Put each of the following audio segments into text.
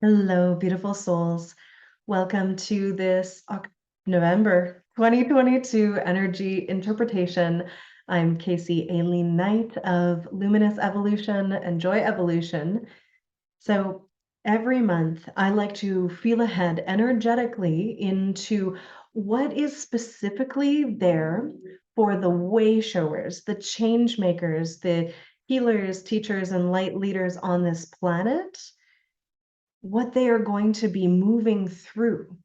Hello, beautiful souls. Welcome to this November 2022 energy interpretation. I'm Casey Aileen Knight of Luminous Evolution and Joy Evolution. So every month, I like to feel ahead energetically into what is specifically there for the way showers, the change makers, the healers, teachers, and light leaders on this planet, what they are going to be moving through.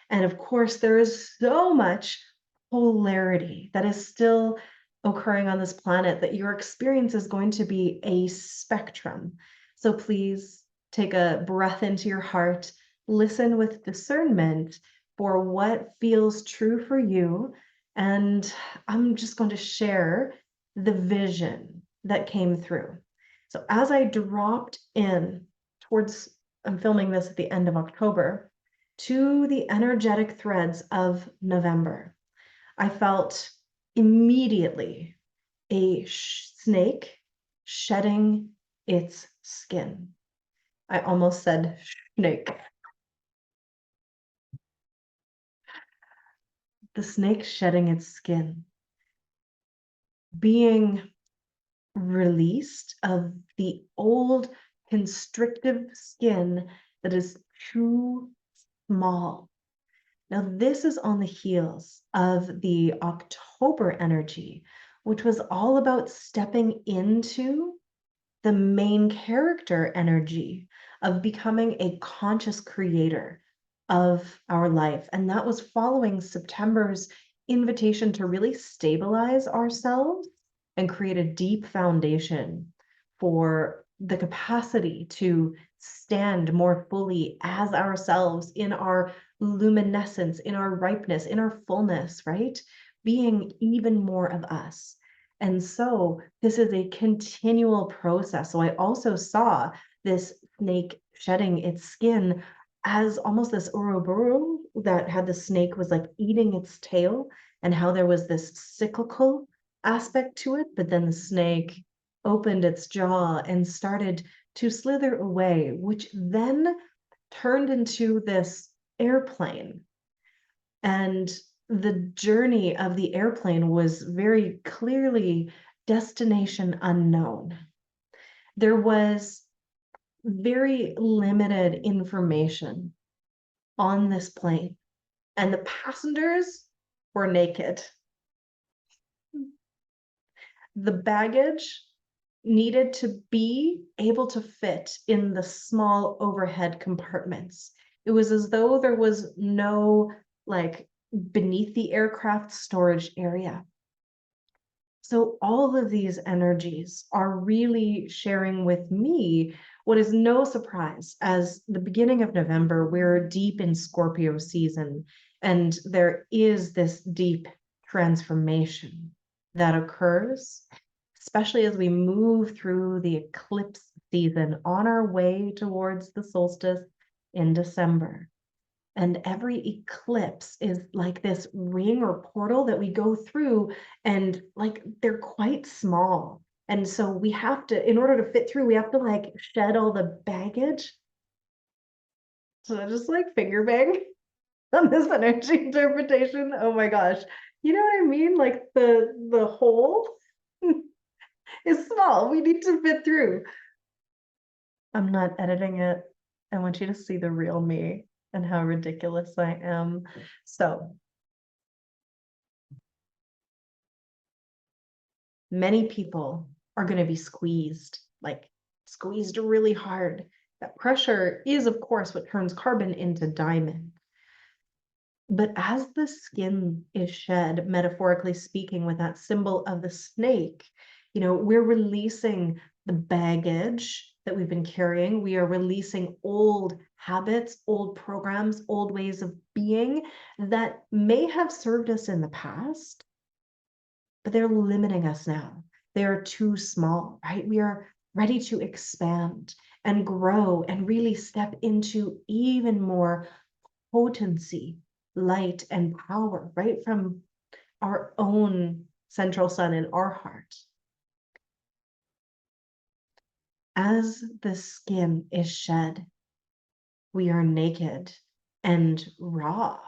And of course, there is so much polarity that is still occurring on this planet that your experience is going to be a spectrum. So please take a breath into your heart, listen with discernment for what feels true for you. And I'm just going to share the vision that came through. So as I dropped in towards, I'm filming this at the end of October, to the energetic threads of November, I felt immediately a snake shedding its skin. I almost said snake. The snake shedding its skin, being released of the old constrictive skin that is too small. Now, this is on the heels of the October energy, which was all about stepping into the main character energy of becoming a conscious creator of our life. And that was following September's invitation to really stabilize ourselves and create a deep foundation for the capacity to stand more fully as ourselves in our luminescence, in our ripeness, in our fullness, right? Being even more of us. And so this is a continual process. So I also saw this snake shedding its skin as almost this Ouroboros that had the snake was like eating its tail, and how there was this cyclical aspect to it, but then the snake opened its jaw and started to slither away, which then turned into this airplane. And the journey of the airplane was very clearly destination unknown. There was very limited information on this plane, and the passengers were naked. The baggage needed to be able to fit in the small overhead compartments. It was as though there was no, like, beneath the aircraft storage area. So all of these energies are really sharing with me what is no surprise. As the beginning of November, we're deep in Scorpio season, and there is this deep transformation that occurs, especially as we move through the eclipse season on our way towards the solstice in December. And every eclipse is like this ring or portal that we go through, and like they're quite small. And so we have to, in order to fit through, we have to like shed all the baggage. So I just like finger bang on this energy interpretation. Oh my gosh. You know what I mean? Like the hole is small. We need to fit through. I'm not editing it. I want you to see the real me and how ridiculous I am. So many people are going to be squeezed, like squeezed really hard. That pressure is, of course, what turns carbon into diamond. But as the skin is shed, metaphorically speaking, with that symbol of the snake, we're releasing the baggage that we've been carrying. We are releasing old habits, old programs, old ways of being that may have served us in the past, but they're limiting us now. They are too small, right? We are ready to expand and grow and really step into even more potency, light, and power, right from our own central sun in our heart. As the skin is shed, we are naked and raw.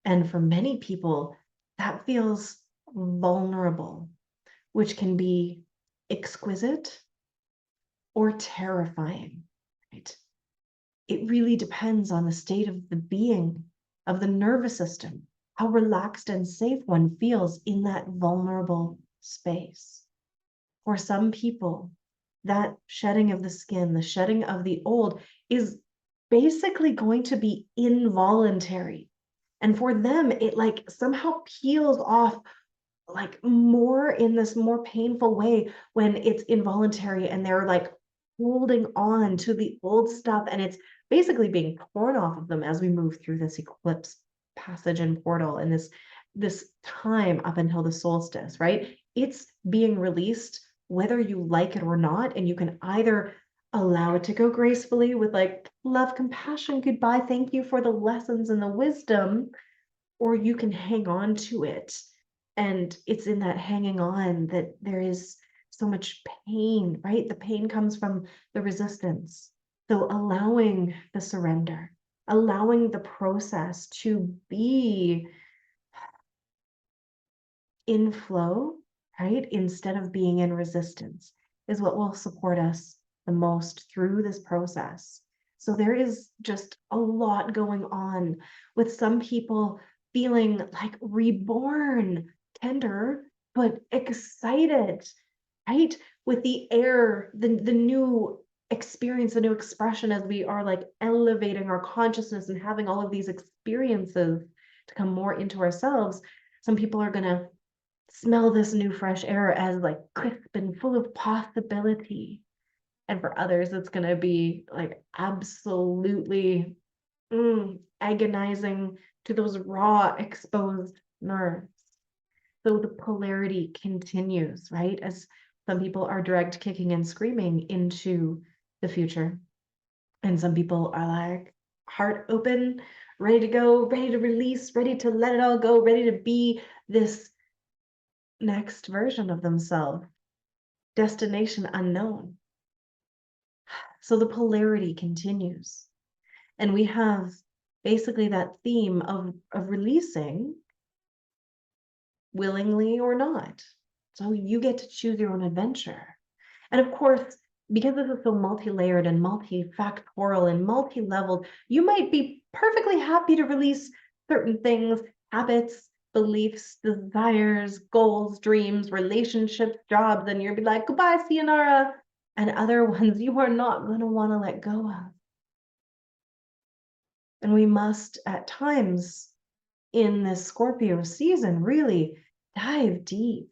And for many people, that feels vulnerable, which can be exquisite or terrifying, right? It really depends on the state of the being, of the nervous system, how relaxed and safe one feels in that vulnerable space. For some people, that shedding of the skin, the shedding of the old, is basically going to be involuntary. And for them, it like somehow peels off like more in this more painful way when it's involuntary and they're like holding on to the old stuff and it's basically being torn off of them as we move through this eclipse passage and portal and this time up until the solstice, right? It's being released whether you like it or not, and you can either allow it to go gracefully with like love, compassion, goodbye, thank you for the lessons and the wisdom, or you can hang on to it. And it's in that hanging on that there is so much pain, right? The pain comes from the resistance. So allowing the surrender, allowing the process to be in flow, right? Instead of being in resistance is what will support us the most through this process. So there is just a lot going on with some people feeling like reborn, tender, but excited, right? With the air, the new experience, the new expression as we are like elevating our consciousness and having all of these experiences to come more into ourselves. Some people are going to smell this new fresh air as like crisp and full of possibility. And for others, it's going to be like absolutely agonizing to those raw, exposed nerves. So the polarity continues, right? As some people are dragged kicking and screaming into the future. And some people are like heart open, ready to go, ready to release, ready to let it all go, ready to be this next version of themselves, destination unknown. So the polarity continues. And we have basically that theme of releasing willingly or not. So you get to choose your own adventure. And of course, because this is so multi-layered and multifactorial and multi-leveled, you might be perfectly happy to release certain things, habits, beliefs, desires, goals, dreams, relationships, jobs, and you'll be like, goodbye, sayonara. And other ones you are not going to want to let go of. And we must, at times in this Scorpio season, really dive deep,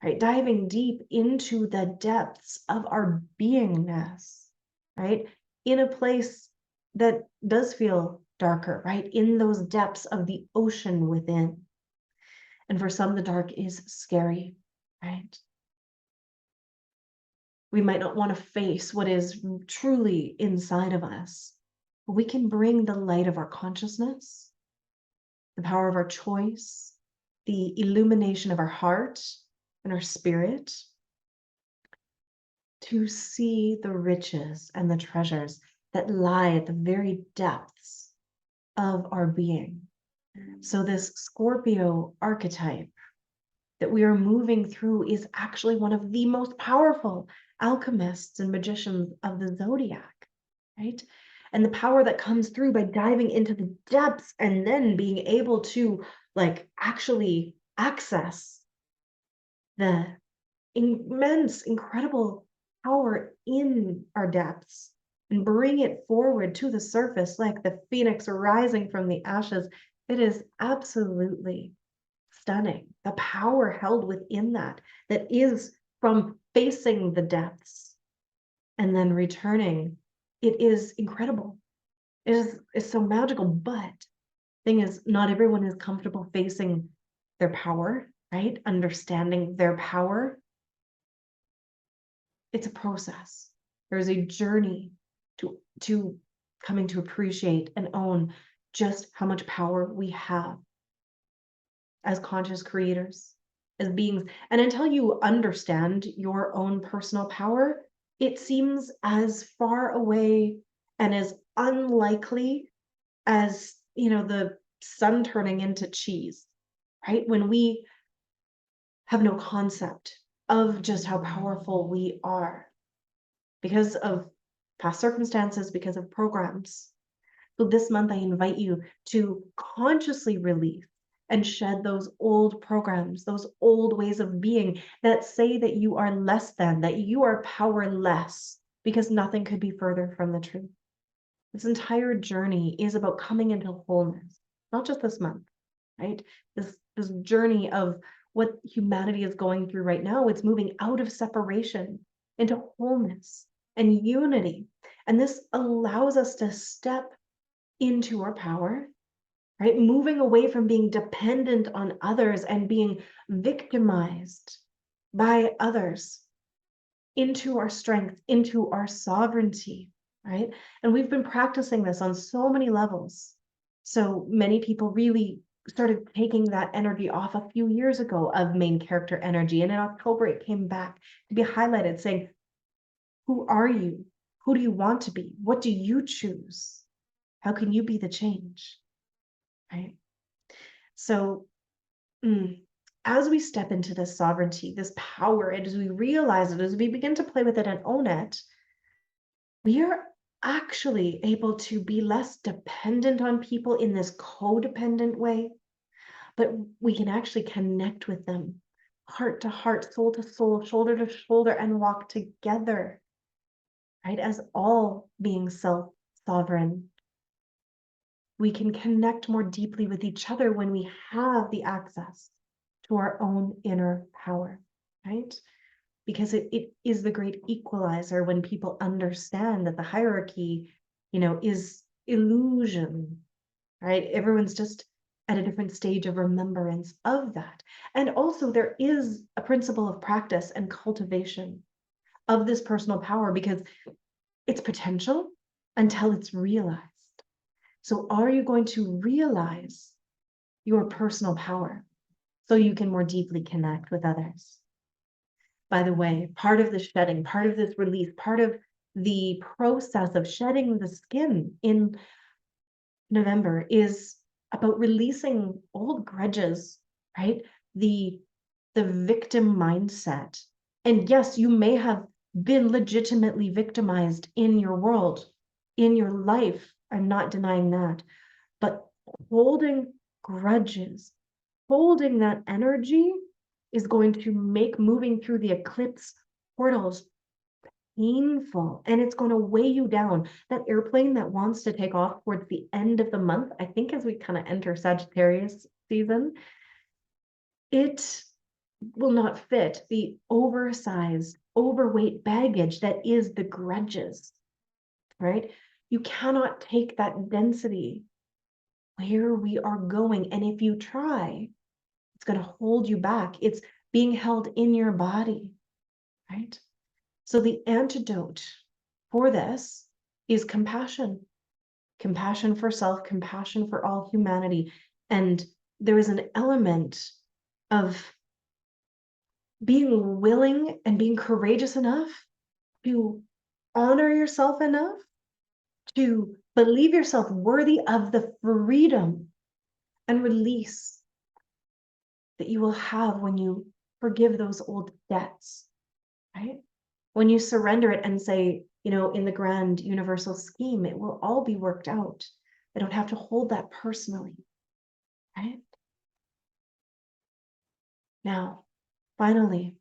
right? Diving deep into the depths of our beingness, right? In a place that does feel darker, right? In those depths of the ocean within. And for some, the dark is scary, right? We might not want to face what is truly inside of us. But we can bring the light of our consciousness, the power of our choice, the illumination of our heart and our spirit to see the riches and the treasures that lie at the very depths of our being. So this Scorpio archetype that we are moving through is actually one of the most powerful alchemists and magicians of the zodiac, right? And the power that comes through by diving into the depths and then being able to like actually access the immense, incredible power in our depths and bring it forward to the surface like the phoenix rising from the ashes. It is absolutely stunning. The power held within that is from facing the depths and then returning. It is incredible. It's so magical, but thing is, not everyone is comfortable facing their power, right? Understanding their power. It's a process. There's a journey to coming to appreciate and own just how much power we have as conscious creators, as beings. And until you understand your own personal power, it seems as far away and as unlikely as, the sun turning into cheese, right? When we have no concept of just how powerful we are because of past circumstances, because of programs. So this month, I invite you to consciously release and shed those old programs, those old ways of being that say that you are less than, that you are powerless, because nothing could be further from the truth. This entire journey is about coming into wholeness, not just this month, right? This journey of what humanity is going through right now, it's moving out of separation into wholeness and unity. And this allows us to step into our power, right? Moving away from being dependent on others and being victimized by others into our strength, into our sovereignty, right? And we've been practicing this on so many levels. So many people really started taking that energy off a few years ago of main character energy. And in October, it came back to be highlighted saying, who are you? Who do you want to be? What do you choose? How can you be the change? Right? So, as we step into this sovereignty, this power, and as we realize it, as we begin to play with it and own it, we are actually able to be less dependent on people in this codependent way, but we can actually connect with them heart to heart, soul to soul, shoulder to shoulder, and walk together, right? As all being self-sovereign. We can connect more deeply with each other when we have the access to our own inner power, right? Because it is the great equalizer when people understand that the hierarchy, is illusion, right? Everyone's just at a different stage of remembrance of that. And also there is a principle of practice and cultivation of this personal power because it's potential until it's realized. So are you going to realize your personal power so you can more deeply connect with others? By the way, part of the shedding, part of this release, part of the process of shedding the skin in November is about releasing old grudges, right? The victim mindset. And yes, you may have been legitimately victimized in your world, in your life. I'm not denying that. But holding grudges, holding that energy is going to make moving through the eclipse portals painful, and it's going to weigh you down. That airplane that wants to take off towards the end of the month, I think as we kind of enter Sagittarius season, it will not fit the oversized, overweight baggage that is the grudges, right? You cannot take that density where we are going. And if you try, it's going to hold you back. It's being held in your body, right? So the antidote for this is compassion. Compassion for self, compassion for all humanity. And there is an element of being willing and being courageous enough to honor yourself enough to believe yourself worthy of the freedom and release that you will have when you forgive those old debts, right? When you surrender it and say, in the grand universal scheme, it will all be worked out. I don't have to hold that personally, right? Now, finally,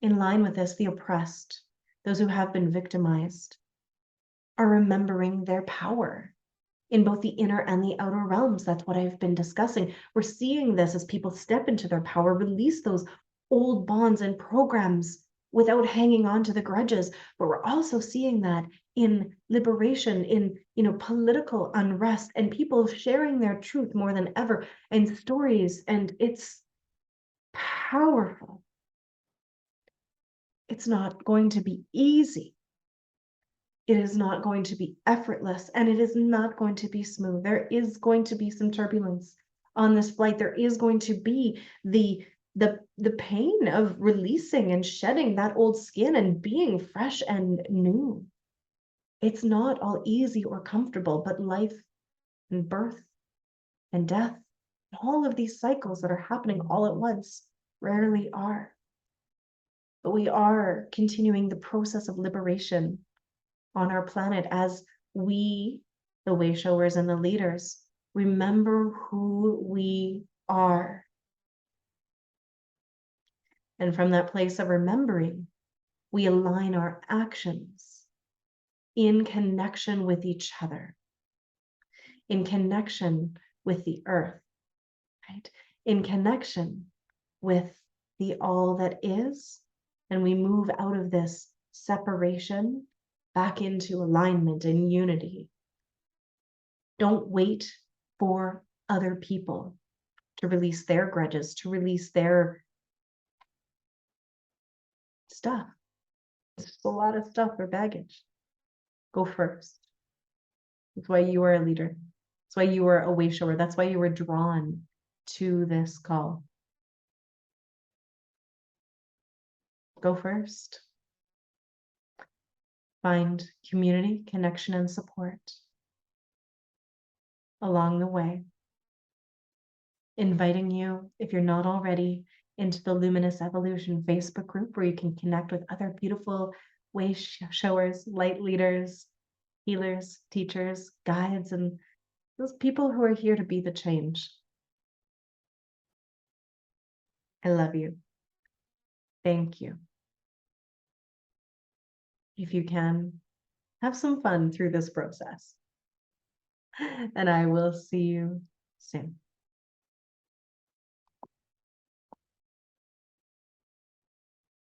in line with this, the oppressed, those who have been victimized, are remembering their power in both the inner and the outer realms. That's what I've been discussing. We're seeing this as people step into their power, release those old bonds and programs without hanging on to the grudges. But we're also seeing that in liberation, in political unrest, and people sharing their truth more than ever, and stories, and it's powerful. It's not going to be easy. It is not going to be effortless, and it is not going to be smooth. There is going to be some turbulence on this flight. There is going to be the pain of releasing and shedding that old skin and being fresh and new. It's not all easy or comfortable, but life and birth and death, and all of these cycles that are happening all at once rarely are. But we are continuing the process of liberation on our planet as we, the way showers and the leaders, remember who we are. And from that place of remembering, we align our actions in connection with each other, in connection with the earth, right? In connection with the all that is. And we move out of this separation back into alignment and unity. Don't wait for other people to release their grudges, to release their stuff. It's a lot of stuff or baggage. Go first. That's why you are a leader. That's why you are a way shower. That's why you were drawn to this call. Go first. Find community, connection, and support along the way. Inviting you, if you're not already, into the Luminous Evolution Facebook group where you can connect with other beautiful way showers, light leaders, healers, teachers, guides, and those people who are here to be the change. I love you. Thank you. If you can, have some fun through this process. And I will see you soon.